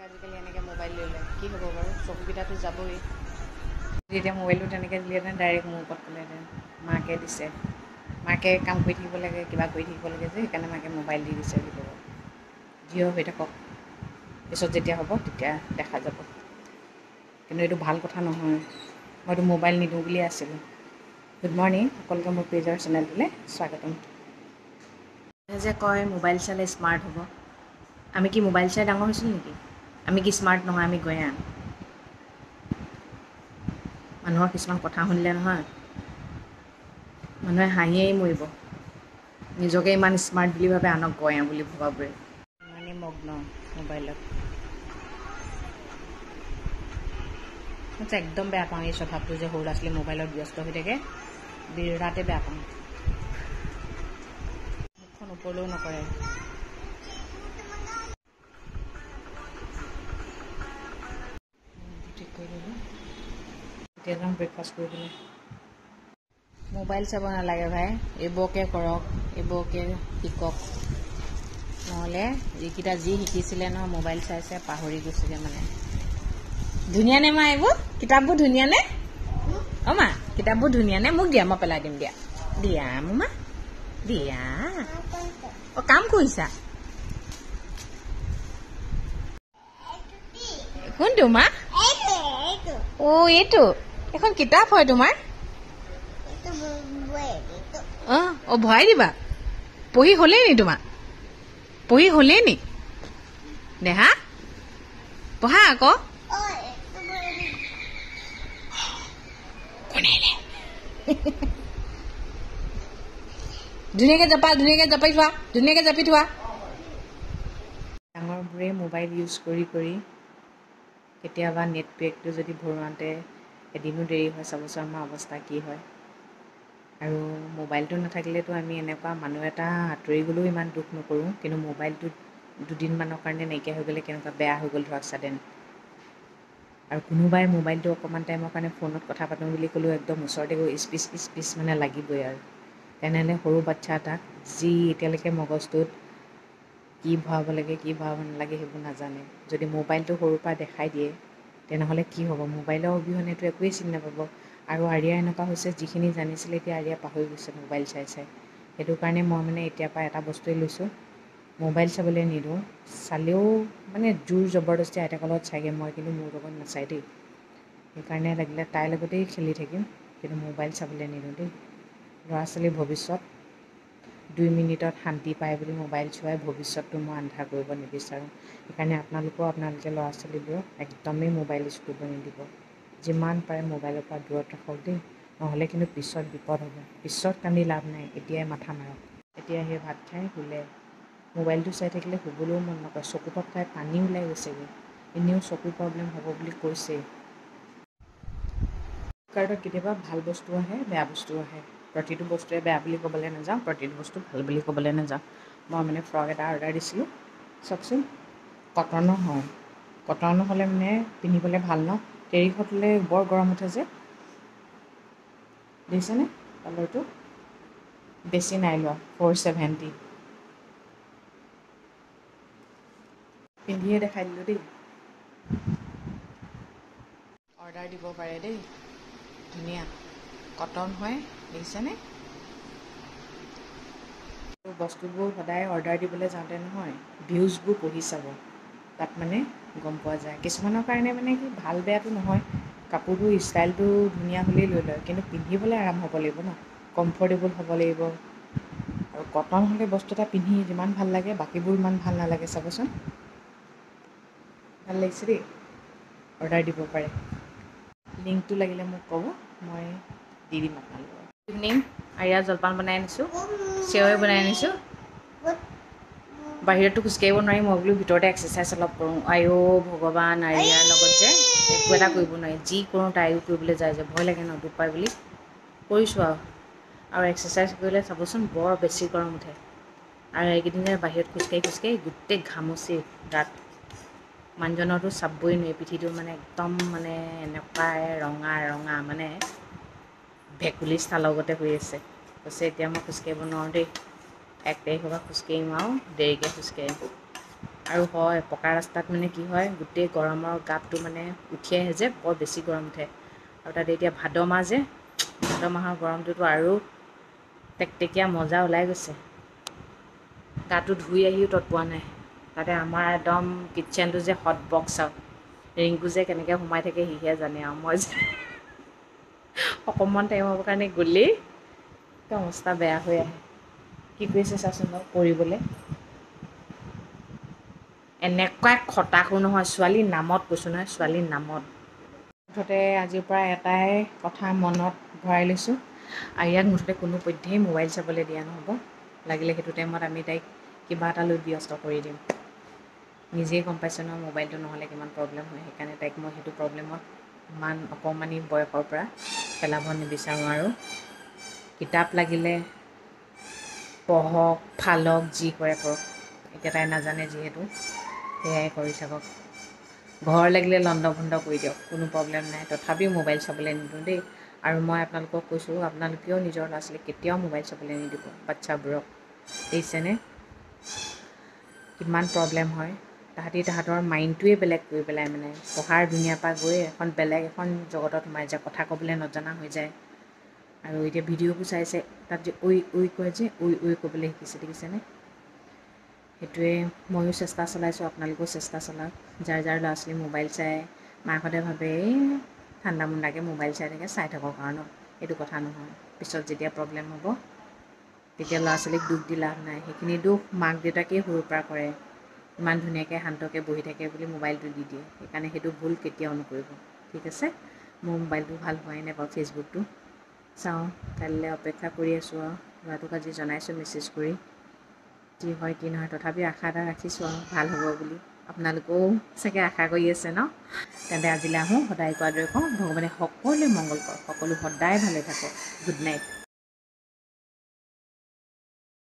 আজিকালি এনেকৈ মোবাইল ল'লে কি হ'ব বাৰু, চকুকেইটাতো যাবই। যেতিয়া মোবাইলটো তেনেকৈ দিলেহেঁতেন ডাইৰেক্ট মোৰ ওপৰত ক'লেহেঁতেন মাকে দিছে, মাকে কাম কৰি থাকিব লাগে, কিবা কৰি থাকিব লাগে যে সেইকাৰণে মাকে মোবাইল দি দিছে বুলি ক'ব। যি হৈ থাকক, পিছত যেতিয়া হ'ব তেতিয়া দেখা যাব। কিন্তু এইটো ভাল কথা নহয়, মইতো মোবাইল নিদিওঁ বুলিয়ে আছিলোঁ। গুড মৰ্ণিং, সকলোকে মোৰ পেজৰ চেনেলটোলৈ স্বাগতম। যে কয় মোবাইল চালে স্মাৰ্ট হ'ব, আমি কি মোবাইল চাই ডাঙৰ হৈছিলোঁ নেকি? আমি কি স্মাৰ্ট নহয়, আমি গঞা। মানুহৰ কিছুমান কথা শুনিলে নহয় মানুহে হাঁহিয়েই মৰিব। নিজকে ইমান স্মাৰ্ট বুলি ভাবে, আনক গঞা বুলি ভবাবোৰে ইমানেই মগ্ন মোবাইলত। মই একদম বেয়া পাওঁ এই স্বভাৱটো যে সৰু ল'ৰা ছোৱালী মোবাইলত ব্যস্ত হৈ থাকে, বিৰাটেই বেয়া পাওঁ। মুখখন ওপৰলৈও নকৰে। ঠিক কৰি ল'লোঁ, এতিয়া যাওঁ ব্ৰেকফাষ্ট কৰিবলৈ। মোবাইল চাব নালাগে ভাই, এইবোৰকে কৰক, এইবোৰকে শিকক। নহ'লে যিকেইটা যি শিকিছিলে নহয় মোবাইল চাই চাই পাহৰি গৈছেগৈ মানে। ধুনীয়া নে মা এইবোৰ কিতাপবোৰ? ধুনীয়া নে অঁ মা? কিতাপবোৰ ধুনীয়া নে? মোক দিয়া, মই পেলাই দিম দিয়া। দিয়া মোৰ মা, দিয়া। অঁ কাম কৰিছা? কোনটো মা? অঁ এইটো এখন কিতাপ হয় তোমাৰ? অঁ অঁ ভৰাই দিবা। পঢ়ি হ'লেই নি তোমাৰ? পঢ়ি হ'লেই নি? দেহা পঢ়া আকৌ। ধুনীয়াকৈ জাপা, ধুনীয়াকৈ জাপি থোৱা, ধুনীয়াকৈ জাপি থোৱা। ডাঙৰবোৰে মোবাইল ইউজ কৰি কৰি কেতিয়াবা নেট পেকটো যদি ভৰোৱাওঁতে এদিনো দেৰি হয়, চাবচোন আমাৰ অৱস্থা কি হয়। আৰু মোবাইলটো নাথাকিলেতো আমি এনেকুৱা মানুহ এটা আঁতৰি গ'লেও ইমান দুখ নকৰোঁ, কিন্তু মোবাইলটো দুদিনমানৰ কাৰণে নাইকিয়া হৈ গ'লে কেনেকুৱা বেয়া হৈ গ'ল ধৰক ছাডেন। আৰু কোনোবাই মোবাইলটো অকণমান টাইমৰ কাৰণে ফোনত কথা পাতোঁ বুলি ক'লেও একদম ওচৰতে গৈ ইচ মানে লাগিবই আৰু। তেনেহ'লে সৰু বাচ্ছা এটাক যি এতিয়ালৈকে মগজটোত কি ভৰাব লাগে কি ভৰাব নালাগে সেইবোৰ নাজানে, যদি মোবাইলটো সৰুৰ পৰা দেখাই দিয়ে তেনেহ'লে কি হ'ব? মোবাইলৰ অবিহনেতো একোৱেই চিনি নাপাব। আৰু আৰিয়া এনেকুৱা হৈছে, যিখিনি জানিছিলে এতিয়া আৰিয়া পাহৰি গৈছে মোবাইল চাই চাই। সেইটো কাৰণে মই মানে এতিয়াৰ পৰা এটা বস্তুৱে লৈছোঁ, মোবাইল চাবলৈ নিদিওঁ। চালেও মানে জোৰ জবৰদস্তি আইতাকৰ লগত চাইগৈ, মই কিন্তু মোৰ লগত নাচাই দেই। সেইকাৰণে লাগিলে তাইৰ লগতেই খেলি থাকিম, কিন্তু মোবাইল চাবলৈ নিদিওঁ দেই। ল'ৰা ছোৱালীৰ ভৱিষ্যত 2 মিনিটত শান্তি পায় বুলি মোবাইল চোৱাই ভৱিষ্যতটো মই আন্ধাৰ কৰিব নিবিচাৰোঁ। সেইকাৰণে আপোনালোকে ল'ৰা ছোৱালীবোৰক একদমেই মোবাইল ইউজ কৰিব নিদিব। যিমান পাৰে মোবাইলৰ পৰা দূৰত ৰাখক দেই, নহ'লে কিন্তু পিছত বিপদ হ'ব। পিছত কান্দি লাভ নাই, এতিয়াই মাথা মাৰক। এতিয়া সেই ভাত খাই শুলে। মোবাইলটো চাই থাকিলে শুবলৈও মন নকৰে, চকুপাত খাই পানী ওলাই গৈছেগৈ। এনেও চকুৰ প্ৰব্লেম হ'ব বুলি কৈছেই। ফ্লিপকাৰ্টত কেতিয়াবা ভাল বস্তু আহে, বেয়া বস্তু আহে। প্ৰতিটো বস্তুৱে বেয়া বুলি ক'বলৈ নাযাওঁ, প্ৰতিটো বস্তু ভাল বুলি ক'বলৈ নাযাওঁ। মই মানে ফ্ৰক এটা অৰ্ডাৰ দিছিলোঁ, চাওকচোন কটনৰ হয়। কটনৰ হ'লে মানে পিন্ধিবলৈ ভাল ন, টেৰিকট হ'লে বৰ গৰম উঠে যে। দেখিছেনে কালাৰটো? বেছি নাই লোৱা, 470। পিন্ধিয়ে দেখাই দিলোঁ দেই। অৰ্ডাৰ দিব পাৰে দেই, ধুনীয়া কটন হয়, দেখিছেনে? বস্তুবোৰ সদায় অৰ্ডাৰ দিবলৈ যাওঁতে নহয় ভিউজবোৰ পঢ়ি চাব, তাত মানে গম পোৱা যায়। কিছুমানৰ কাৰণে মানে কি ভাল বেয়াটো নহয়, কাপোৰটো ষ্টাইলটো ধুনীয়া হ'লেই লৈ লয়, কিন্তু পিন্ধিবলৈ আৰাম হ'ব লাগিব ন, কমফৰ্টেবল হ'ব লাগিব। আৰু কটন হ'লে বস্তু এটা পিন্ধি যিমান ভাল লাগে বাকীবোৰ ইমান ভাল নালাগে, চাবচোন। ভাল লাগিছে দেই, অৰ্ডাৰ দিব পাৰে। লিংকটো লাগিলে মোক ক'ব, মই দি দিম আপোনালোকক। গুড ইভিনিং, আৰিয়া জলপান বনাই আনিছোঁ, চেৱৈ বনাই আনিছোঁ। বাহিৰততো খোজকাঢ়িব নোৱাৰি, মই বোলো ভিতৰতে এক্সাৰচাইজ অলপ কৰোঁ। আইঅ' ভগৱান, আৰিয়াৰ লগত যে একো এটা কৰিব নোৱাৰি, যি কৰোঁ তাইও কৰিবলৈ যায় যে, ভয় লাগে ন দুখ পাই বুলি। কৰিছোঁ আৰু এক্সাৰচাইজ কৰিলে চাবচোন বৰ বেছি গৰম উঠে। আৰু এইকেইদিন যে বাহিৰত খোজকাঢ়ি গোটেই ঘামুচি গাত। মানুহজনৰতো চাবই নোৱাৰি, পিঠিটো মানে একদম মানে এনেকুৱাই ৰঙা মানে ভেকুলী চালৰ গতে হৈ আছে। কৈছে এতিয়া মই খোজকাঢ়িব নোৱাৰোঁ দেই, 1 তাৰিখৰ পৰা খোজকাঢ়িম আৰু দেৰিকৈ খোজকাঢ়িম। আৰু হয় পকা ৰাস্তাত মানে কি হয় গোটেই গৰমৰ গাপটো মানে উঠি আহে যে বৰ বেছি গৰম উঠে আৰু তাতে এতিয়া ভাদ মাহ যে ভাদ মাহৰ গৰমটোতো আৰু টেকটেকীয়া মজা ওলাই গৈছে গাটো ধুই আহিও তত পোৱা নাই তাতে আমাৰ একদম কিটচেনটো যে হট বক্স আৰু ৰিংকু যে কেনেকৈ সোমাই থাকে সিহে জানে আৰু মই যে অকণমান টাইমৰ কাৰণে গ'লেই অৱস্থা বেয়া হৈ আহে কি কৰিছে চাচোন বাৰু কৰিবলৈ এনেকুৱাই খটাসো নহয় ছোৱালীৰ নামত কৈছোঁ নহয় ছোৱালীৰ নামত মুঠতে আজিৰ পৰা এটাই কথা মনত ভৰাই লৈছোঁ আৰু ইয়াত মুঠতে কোনো পধ্যেই মোবাইল চাবলৈ দিয়া নহ'ব লাগিলে সেইটো টাইমত আমি তাইক কিবা এটা লৈ ব্যস্ত কৰি দিম নিজেই গম পাইছোঁ নহয় মোবাইলটো নহ'লে কিমান প্ৰব্লেম হয় সেইকাৰণে তাইক মই সেইটো প্ৰব্লেমত ইমান অকণমানি বয়সৰ পৰা পেলাব নিবিচাৰোঁ আৰু কিতাপ লাগিলে পঢ়ক ফালক যি কৰে কৰক একেটাই নাজানে যিহেতু সেয়াই কৰি থাকক ঘৰ লাগিলে লণ্ড ভণ্ড কৰি দিয়ক কোনো প্ৰব্লেম নাই তথাপিও মোবাইল চাবলৈ নিদিওঁ দেই আৰু মই আপোনালোকক কৈছোঁ আপোনালোকেও নিজৰ ল'ৰা ছোৱালীক কেতিয়াও মোবাইল চাবলৈ নিদিব বাচ্ছাবোৰক দেখিছেনে কিমান প্ৰব্লেম হয় তাহাঁতৰ মাইণ্ডটোৱে বেলেগ কৰি পেলাই মানে পঢ়াৰ দুনীয়াৰ পৰা গৈ এখন বেলেগ এখন জগতত সোমাই যায় কথা ক'বলৈ নজনা হৈ যায় আৰু এতিয়া ভিডিঅ'বোৰ চাইছে তাত যে ঐ কয় যে ঐ ক'বলৈ শিকিছে দেখিছেনে সেইটোৱে ময়ো চেষ্টা চলাইছোঁ আপোনালোকেও চেষ্টা চলাওক যাৰ ল'ৰা ছোৱালী মোবাইল চাই মাকহঁতে ভাবে এই ঠাণ্ডা মুণ্ডাকৈ মোবাইল চাই থাকক আৰু এইটো কথা নহয় পিছত যেতিয়া প্ৰব্লেম হ'ব তেতিয়া ল'ৰা ছোৱালীক দুখ দি লাভ নাই সেইখিনি দুখ মাক দেউতাকেই সৰুৰ পৰা কৰে ইমান ধুনীয়াকৈ শান্তকৈ বহি থাকে বুলি মোবাইলটো দি দিয়ে সেইকাৰণে সেইটো ভুল কেতিয়াও নকৰিব ঠিক আছে মোৰ মোবাইলটো ভাল হোৱাই নাই বাৰু ফেচবুকটো চাওঁ কাইলৈ অপেক্ষা কৰি আছোঁ আৰু ল'ৰাটোক আজি জনাইছোঁ মেছেজ কৰি কি হয় কি নহয় তথাপিও আশা এটা ৰাখিছোঁ আৰু ভাল হ'ব বুলি আপোনালোকেও চাগে আশা কৰি আছে ন তেন্তে আজিলৈ আহোঁ সদায় কোৱাৰ দৰে কওঁ ভগৱানে সকলোৱে মংগল কৰক সকলো সদায় ভালে থাকক গুড নাইট